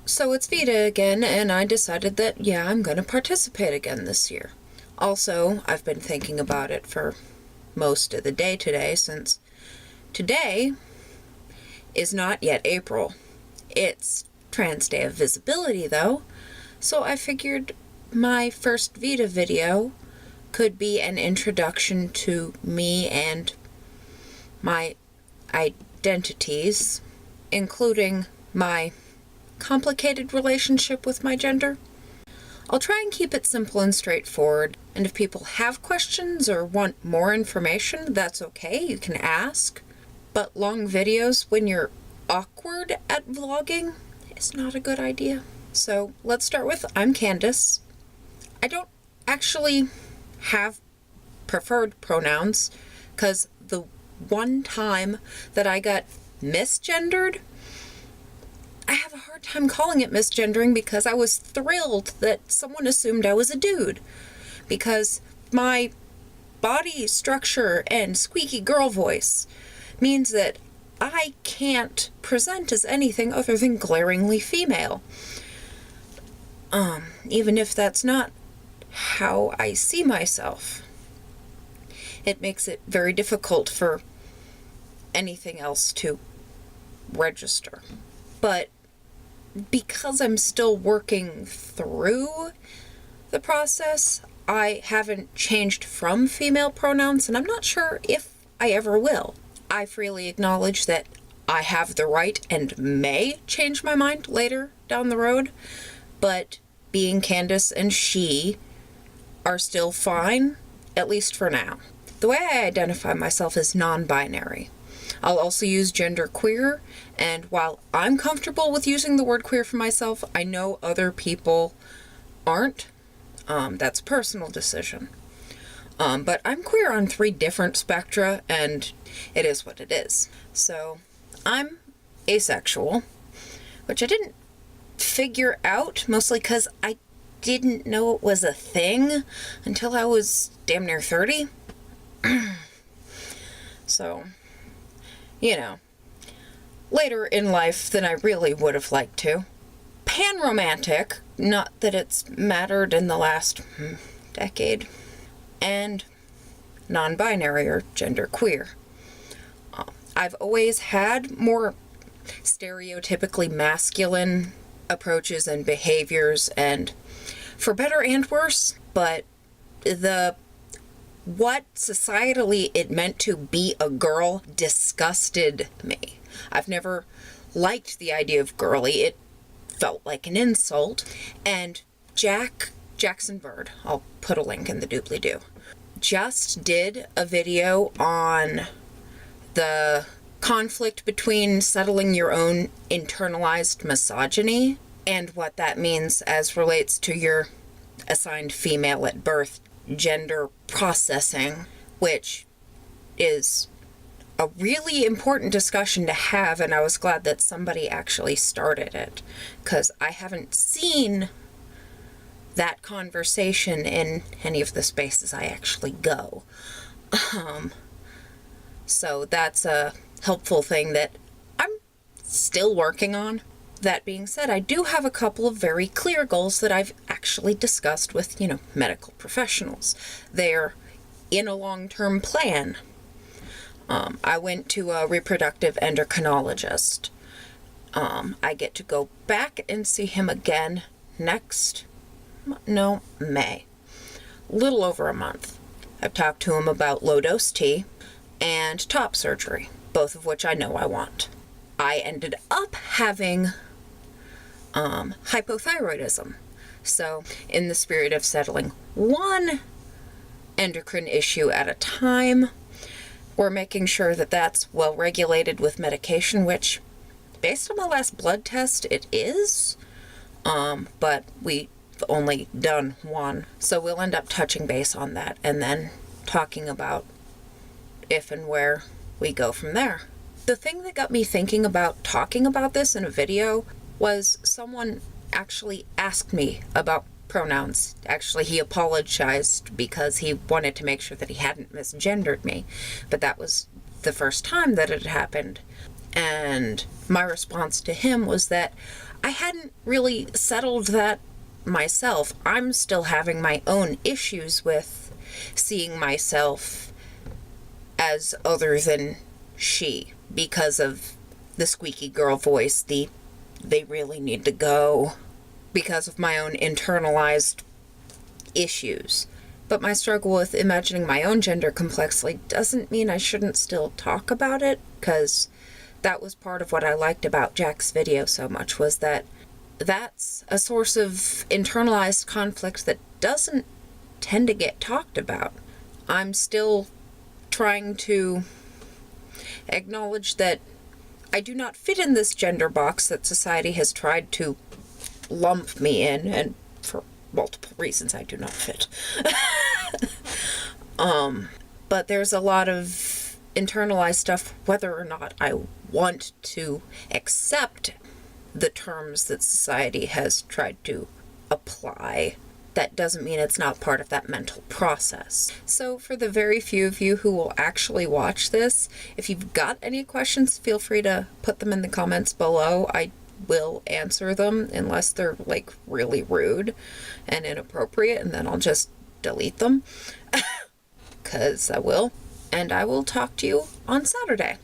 So it's VEDA again, and I decided that, yeah, I'm going to participate again this year. Also, I've been thinking about it for most of the day today, since today is not yet April. It's Trans Day of Visibility, though, so I figured my first VEDA video could be an introduction to me and my identities, including my complicated relationship with my gender. I'll try and keep it simple and straightforward, and if people have questions or want more information, that's okay, you can ask. But long videos when you're awkward at vlogging is not a good idea. So let's start with I'm Candace. I don't actually have preferred pronouns, because the one time that I got misgendered, I have a hard time calling it misgendering because I was thrilled that someone assumed I was a dude, because my body structure and squeaky girl voice means that I can't present as anything other than glaringly female. Even if that's not how I see myself. It makes it very difficult for anything else to register. But because I'm still working through the process, I haven't changed from female pronouns, and I'm not sure if I ever will. I freely acknowledge that I have the right and may change my mind later down the road, but being Candace and she are still fine, at least for now. The way I identify myself is non-binary. I'll also use gender queer, and while I'm comfortable with using the word queer for myself, I know other people aren't. That's a personal decision. But I'm queer on 3 different spectra, and it is what it is. So I'm asexual, which I didn't figure out, mostly because I didn't know it was a thing until I was damn near 30. So, later in life than I really would have liked to. Pan-romantic, not that it's mattered in the last decade. And non-binary or genderqueer. I've always had more stereotypically masculine approaches and behaviors, and for better and worse, but what societally it meant to be a girl disgusted me. I've never liked the idea of girly. It felt like an insult. And Jackson Bird, I'll put a link in the doobly-doo, just did a video on the conflict between settling your own internalized misogyny and what that means as relates to your assigned female at birth gender processing, which is a really important discussion to have, and I was glad that somebody actually started it, because I haven't seen that conversation in any of the spaces I actually go. So that's a helpful thing that I'm still working on. That being said, I do have a couple of very clear goals that I've actually discussed with, medical professionals. They're in a long-term plan. I went to a reproductive endocrinologist. I get to go back and see him again May. Little over a month. I've talked to him about low-dose T and top surgery, both of which I know I want. I ended up having hypothyroidism. So, in the spirit of settling one endocrine issue at a time, we're making sure that that's well regulated with medication, which, based on my last blood test, it is. But we've only done one. So we'll end up touching base on that and then talking about if and where we go from there. The thing that got me thinking about talking about this in a video was someone actually asked me about pronouns. Actually, he apologized because he wanted to make sure that he hadn't misgendered me. But that was the first time that it happened. And my response to him was that I hadn't really settled that myself. I'm still having my own issues with seeing myself as other than she because of the squeaky girl voice, they really need to go, because of my own internalized issues. But my struggle with imagining my own gender complexly doesn't mean I shouldn't still talk about it, because that was part of what I liked about Jack's video so much, was that that's a source of internalized conflict that doesn't tend to get talked about. I'm still trying to acknowledge that I do not fit in this gender box that society has tried to lump me in, and for multiple reasons I do not fit. But there's a lot of internalized stuff, whether or not I want to accept the terms that society has tried to apply. That doesn't mean it's not part of that mental process. So for the very few of you who will actually watch this, if you've got any questions, feel free to put them in the comments below. I will answer them unless they're like really rude and inappropriate, and then I'll just delete them because I will. And I will talk to you on Saturday.